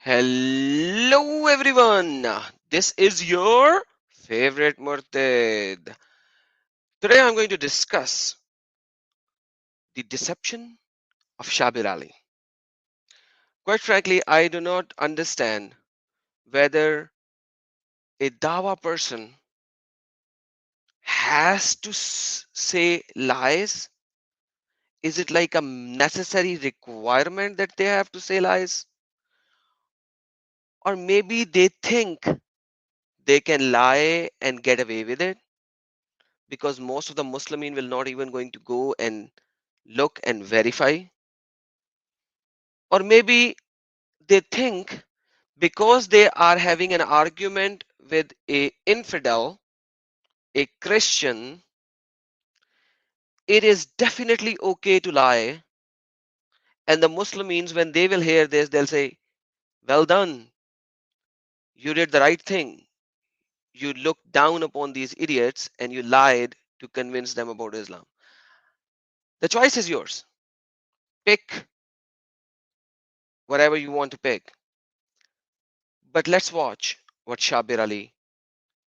Hello everyone, this is your favorite Murtad. Today I'm going to discuss the deception of Shabir Ali. Quite frankly, I do not understand whether a Dawa person has to say lies. Is it like a necessary requirement that they have to say lies? Or maybe they think they can lie and get away with it because most of the Muslimin will not even going to go and look and verify. Or maybe they think because they are having an argument with a infidel, a Christian, it is definitely okay to lie. And the Muslims, when they will hear this, they'll say, well done, you did the right thing. You looked down upon these idiots and you lied to convince them about Islam. The choice is yours. Pick whatever you want to pick. But let's watch what Shabir Ali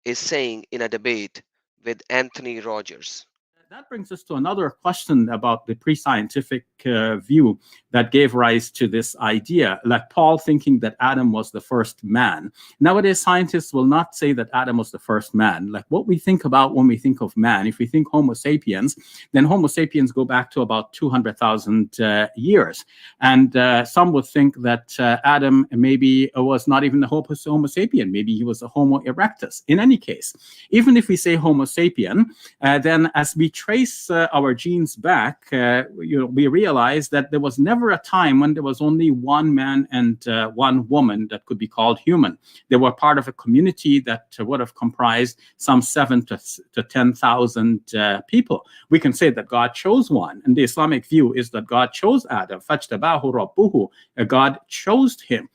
is saying in a debate with Anthony Rogers. That brings us to another question about the pre-scientific view that gave rise to this idea, like Paul thinking that Adam was the first man. Nowadays, scientists will not say that Adam was the first man. Like what we think about when we think of man, if we think Homo sapiens, then Homo sapiens go back to about 200,000 years. And some would think that Adam maybe was not even the Homo sapien. Maybe he was a Homo erectus. In any case, even if we say Homo sapien, then as we trace our genes back, we realize that there was never a time when there was only one man and one woman that could be called human. They were part of a community that would have comprised some 7,000 to 10,000 people. We can say that God chose one, and the Islamic view is that God chose Adam. Fajtabahu rabbuhu. God chose him.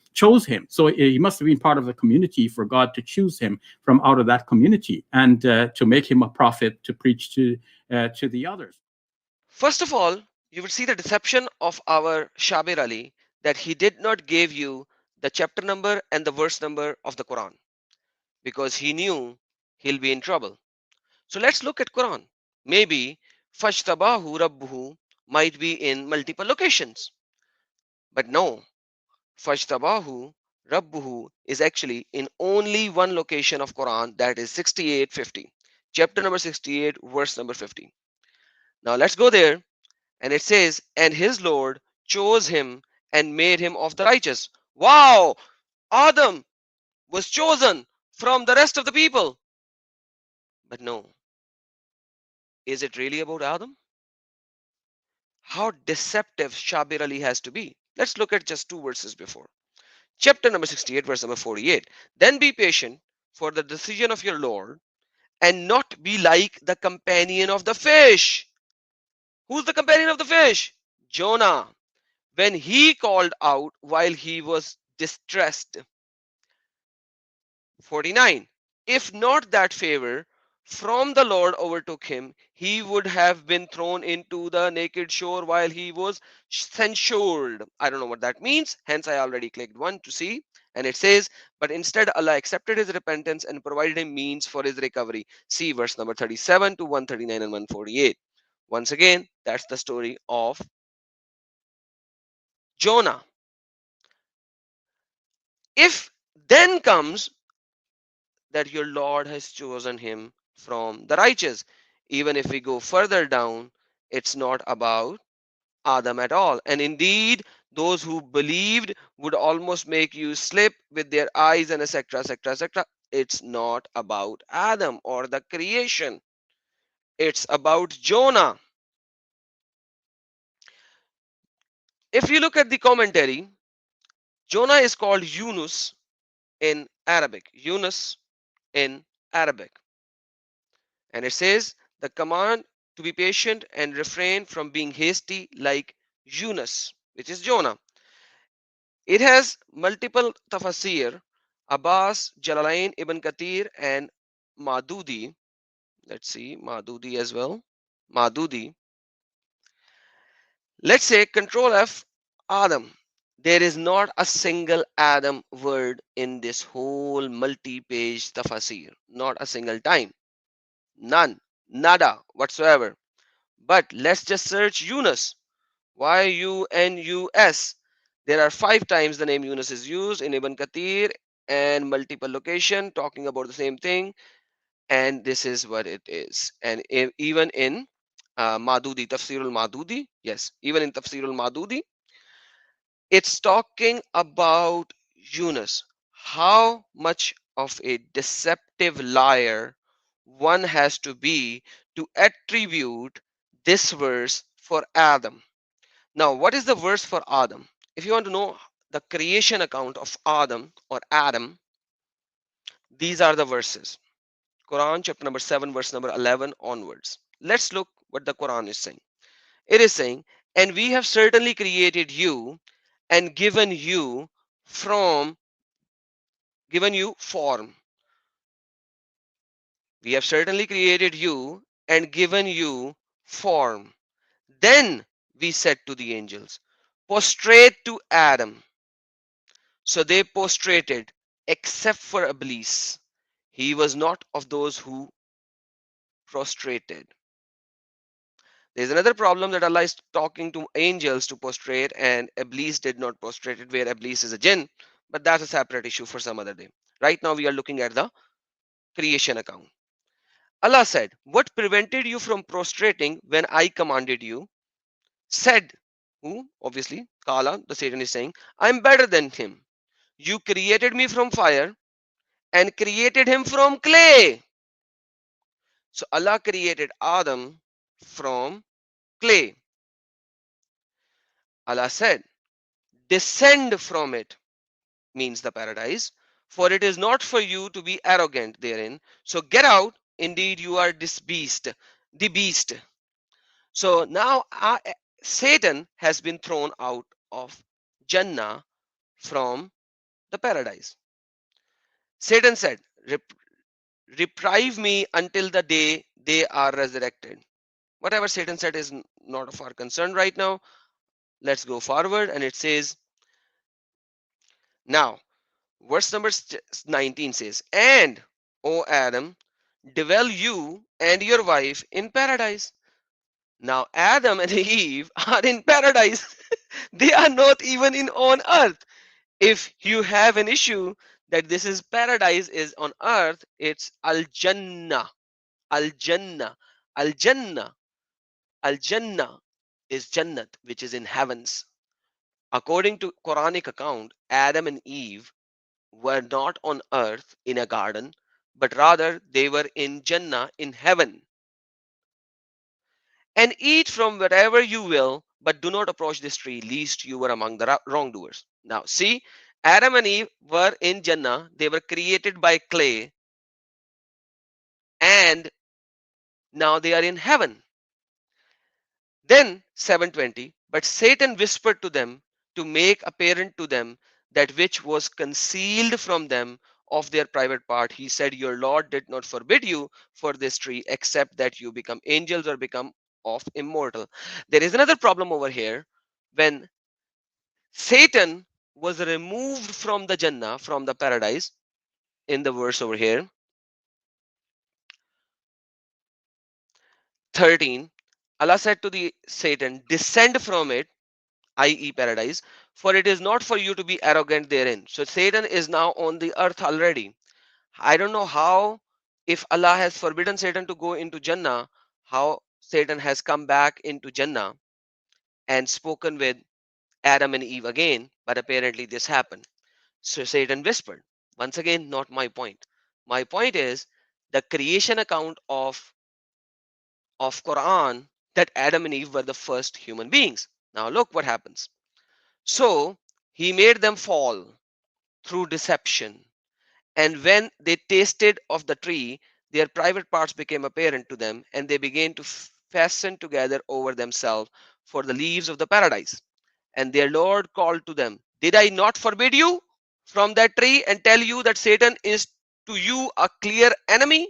So he must have been part of the community for God to choose him from out of that community and to make him a prophet to preach to the others. First of all, you will see the deception of our Shabir Ali that he did not give you the chapter number and the verse number of the Quran because he knew he'll be in trouble. So let's look at Quran. Maybe Fajtabahu Rabbuhu might be in multiple locations. But no, Fajtabahu Rabbuhu is actually in only one location of Quran, that is 68:50. Chapter number 68, verse number 50. Now let's go there. And it says, and his Lord chose him and made him of the righteous. Wow! Adam was chosen from the rest of the people. But no, is it really about Adam? How deceptive Shabir Ali has to be. Let's look at just two verses before. Chapter number 68, verse number 48. Then be patient for the decision of your Lord and not be like the companion of the fish. Who's the companion of the fish? Jonah. When he called out while he was distressed. 49. If not that favor from the Lord overtook him, he would have been thrown into the naked shore while he was censured. I don't know what that means. Hence, I already clicked one to see. And it says, but instead, Allah accepted his repentance and provided him means for his recovery. See verse number 37 to 139 and 148. Once again, that's the story of Jonah. If then comes that your Lord has chosen him from the righteous. Even if we go further down, it's not about Adam at all. And indeed, those who believed would almost make you slip with their eyes and etc. etc. etc. It's not about Adam or the creation. It's about Jonah. If you look at the commentary, Jonah is called Yunus in Arabic. Yunus in Arabic. And it says the command to be patient and refrain from being hasty like Yunus, which is Jonah. It has multiple tafsir. Abbas, Jalalain, Ibn Kathir, and Madudi. Let's see, Madudi as well. Madudi. Let's say Control F, Adam. There is not a single Adam word in this whole multi-page tafsir. Not a single time. None. Nada whatsoever. But let's just search Yunus. Yunus. There are 5 times the name Yunus is used in Ibn Kathir and multiple location talking about the same thing. And this is what it is. And even in Madudi, Tafsirul Madudi, yes, even in Tafsirul Madudi, it's talking about Yunus. How much of a deceptive liar one has to be to attribute this verse for Adam. Now, what is the verse for Adam? If you want to know the creation account of Adam or Adam, these are the verses. Quran chapter number 7, verse number 11 onwards. Let's look what the Quran is saying. It is saying, and we have certainly created you and from given you form. We have certainly created you and given you form. Then we said to the angels, prostrate to Adam. So they prostrated, except for Iblis. He was not of those who prostrated. There's another problem that Allah is talking to angels to prostrate, and Iblis did not prostrate it, where Iblis is a jinn, but that's a separate issue for some other day. Right now, we are looking at the creation account. Allah said, what prevented you from prostrating when I commanded you? Said, who? Obviously, Kala, the Satan is saying, I'm better than him. You created me from fire and created him from clay. So Allah created Adam from clay. Allah said, descend from it, means the paradise, for it is not for you to be arrogant therein. So get out, indeed you are this beast, the beast. So now Satan has been thrown out of Jannah from the paradise. Satan said, reprieve me until the day they are resurrected. Whatever Satan said is not of our concern right now. Let's go forward, and it says, now, verse number 19 says, and, O Adam, dwell you and your wife in paradise. Now, Adam and Eve are in paradise. They are not even in on earth. If you have an issue that this is paradise is on earth, it's Al Jannah. Al Jannah. Al Jannah. Al Jannah is Jannat, which is in heavens. According to Quranic account, Adam and Eve were not on earth in a garden, but rather they were in Jannah in heaven. And eat from wherever you will, but do not approach this tree, lest you were among the wrongdoers. Now, see, Adam and Eve were in Jannah, they were created by clay, and now they are in heaven. Then 7:20, but Satan whispered to them to make apparent to them that which was concealed from them of their private part. He said, your Lord did not forbid you for this tree, except that you become angels or become of immortal. There is another problem over here. When Satan was removed from the Jannah, from the paradise, in the verse over here, 13, Allah said to the Satan, descend from it, i.e., paradise, for it is not for you to be arrogant therein. So Satan is now on the earth already. I don't know how, if Allah has forbidden Satan to go into Jannah, how Satan has come back into Jannah and spoken with Adam and Eve again, but apparently this happened. So Satan whispered. Once again, not my point. My point is the creation account of Quran, that Adam and Eve were the first human beings. Now look what happens. So he made them fall through deception. And when they tasted of the tree, their private parts became apparent to them, and they began to fasten together over themselves for the leaves of the paradise. And their Lord called to them, did I not forbid you from that tree and tell you that Satan is to you a clear enemy?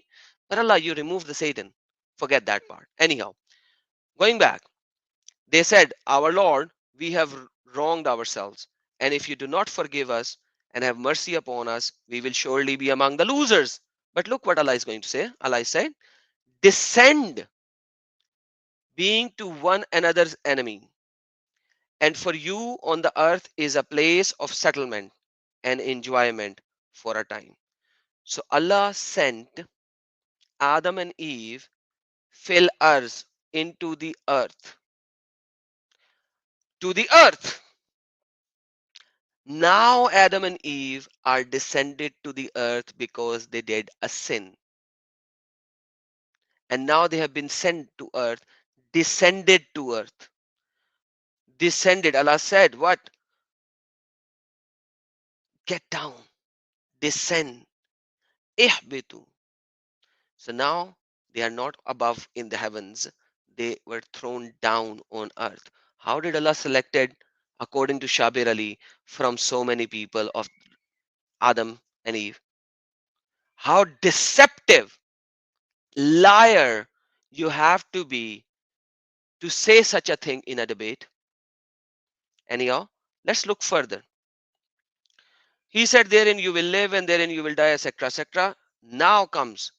But Allah, you remove the Satan. Forget that part. Anyhow, going back, they said, our Lord, we have wronged ourselves, And if you do not forgive us and have mercy upon us, we will surely be among the losers. But look what Allah is going to say. Allah said, descend, being to one another's enemy. And for you on the earth is a place of settlement and enjoyment for a time. So Allah sent Adam and Eve, fill us into the earth. To the earth. Now Adam and Eve are descended to the earth because they did a sin. And now they have been sent to earth, descended to earth. Descended. Allah said, what? Get down, descend, ihbitu. So now they are not above in the heavens. They were thrown down on earth. How did Allah selected, according to Shabir Ali, from so many people of Adam and Eve? How deceptive, liar you have to be to say such a thing in a debate. Anyhow, let's look further. He said, therein you will live and therein you will die, etc. etc. Now comes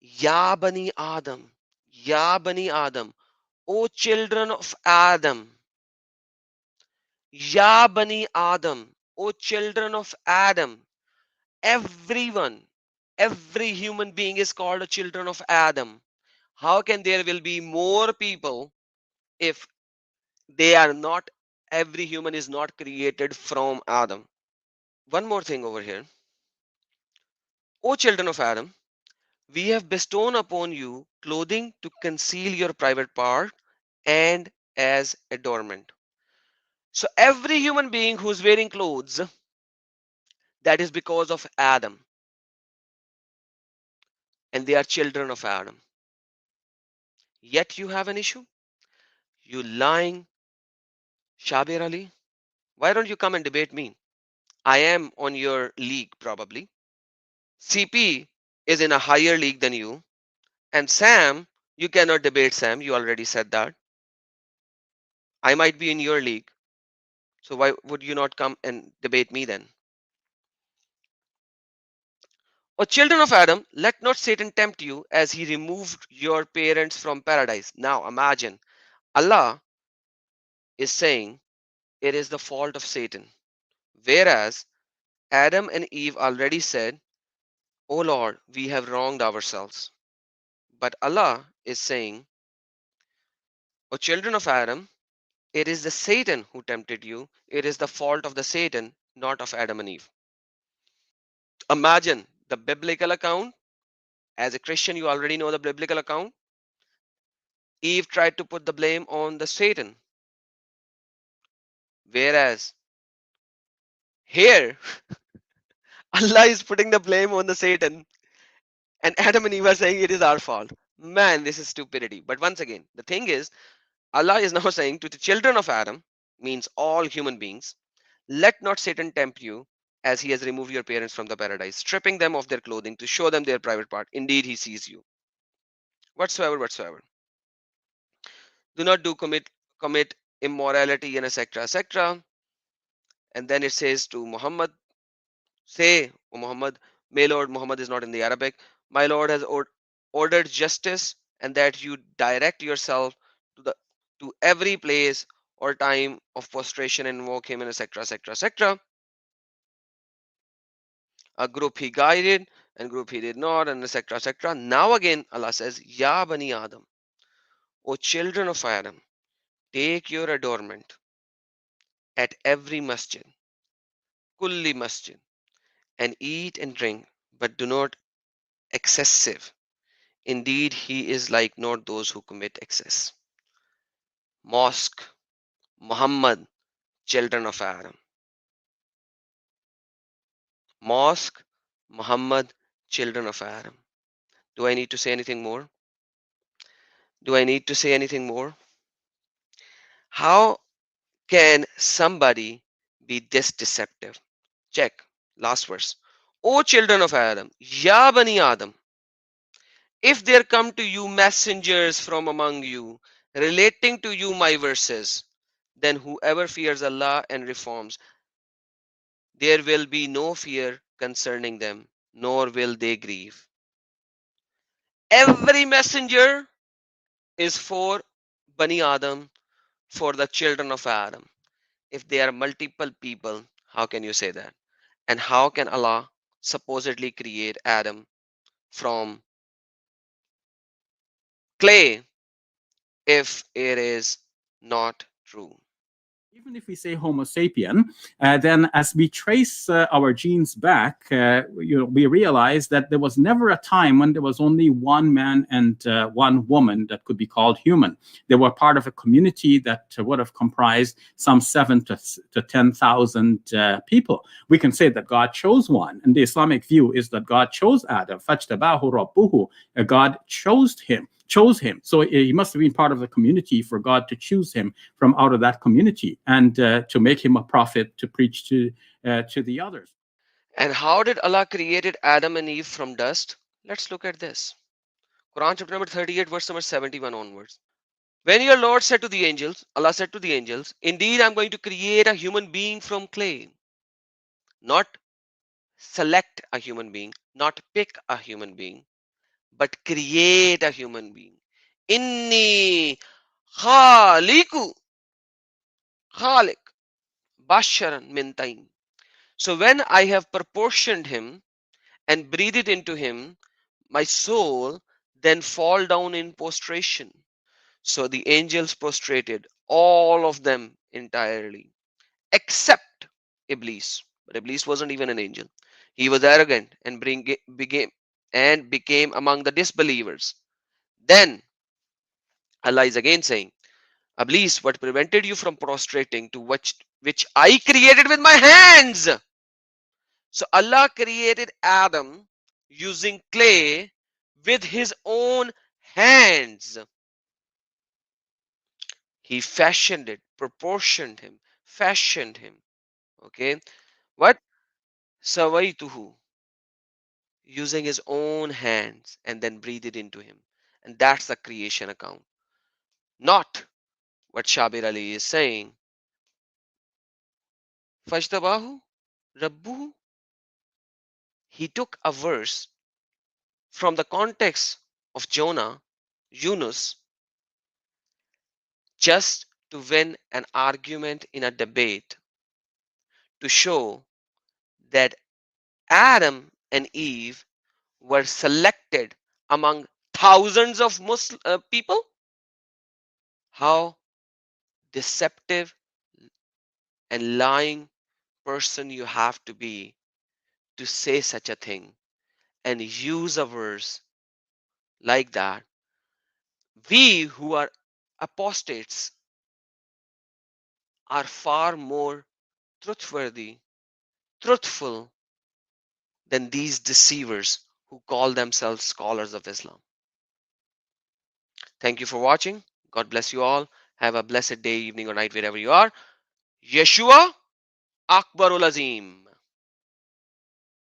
Ya Bani Adam, Ya Bani Adam, O children of Adam, Ya Bani Adam, O children of Adam. Everyone, every human being is called a children of Adam. How can there will be more people if they are not, every human is not created from Adam? One more thing over here. O children of Adam, we have bestowed upon you clothing to conceal your private part and as adornment. So every human being who's wearing clothes, that is because of Adam, and they are children of Adam. Yet you have an issue? You lying Shabir Ali? Why don't you come and debate me? I am on your league probably. CP is in a higher league than you. And Sam, you cannot debate Sam. You already said that. I might be in your league. So why would you not come and debate me then? O children of Adam, let not Satan tempt you as he removed your parents from paradise. Now imagine Allah is saying it is the fault of Satan. Whereas Adam and Eve already said, O Lord, we have wronged ourselves. But Allah is saying, O children of Adam, it is the Satan who tempted you. It is the fault of the Satan, not of Adam and Eve. Imagine the biblical account. As a Christian, you already know the biblical account. Eve tried to put the blame on the Satan. Whereas here, Allah is putting the blame on the Satan, and Adam and Eve are saying it is our fault. Man, this is stupidity. But once again, the thing is, Allah is now saying to the children of Adam, means all human beings, let not Satan tempt you as he has removed your parents from the paradise, stripping them of their clothing to show them their private part. Indeed, he sees you. Whatsoever. Do not do commit immorality and etc. etc. And then it says to Muhammad, say, O Muhammad, may Lord Muhammad is not in the Arabic. My Lord has ordered justice and that you direct yourself to the to every place or time of prostration and invoke him and etc. etc. etc. A group he guided and group he did not and etc. etc. Now again Allah says, Ya Bani Adam, O children of Adam, take your adornment at every masjid, kulli masjid, and eat and drink, but do not excessive. Indeed, he is like not those who commit excess. Mosque, Muhammad, children of Adam. Mosque, Muhammad, children of Adam. Do I need to say anything more? Do I need to say anything more? How can somebody be this deceptive? Check. Last verse. O children of Adam, Ya Bani Adam, if there come to you messengers from among you, relating to you my verses, then whoever fears Allah and reforms. There will be no fear concerning them, nor will they grieve. Every messenger is for Bani Adam, for the children of Adam. If they are multiple people, how can you say that? And how can Allah supposedly create Adam from clay if it is not true? Even if we say Homo sapien, then as we trace our genes back, we realize that there was never a time when there was only one man and one woman that could be called human. They were part of a community that would have comprised some 7 to 10,000 people. We can say that God chose one, and the Islamic view is that God chose Adam. Fajtabahu rabbuhu. God chose him. So he must have been part of the community for God to choose him from out of that community and to make him a prophet to preach to the others. And how did Allah created Adam and Eve from dust? Let's look at this. Quran chapter number 38, verse number 71 onwards. When your Lord said to the angels, Allah said to the angels, indeed I'm going to create a human being from clay, not select a human being, not pick a human being, but create a human being. Inni khaliku khalik basharan min tain. So when I have proportioned him and breathed into him my soul, then fall down in prostration. So the angels prostrated, all of them entirely, except Iblis. But Iblis wasn't even an angel. He was arrogant and became among the disbelievers. Then Allah is again saying, Iblis, what prevented you from prostrating to which I created with my hands? So Allah created Adam using clay with his own hands. He fashioned it, proportioned him, fashioned him. Okay. What? Sawaituhu, using his own hands and then breathed it into him. And that's the creation account. Not what Shabir Ali is saying. Fajtabahu Rabbuhu. He took a verse from the context of Jonah, Yunus, just to win an argument in a debate to show that Adam and Eve were selected among thousands of people. How deceptive and lying person you have to be to say such a thing and use a verse like that. We who are apostates are far more truthworthy, truthful than these deceivers who call themselves scholars of Islam. Thank you for watching. God bless you all. Have a blessed day, evening, or night, wherever you are. Yeshua Akbarul Azim.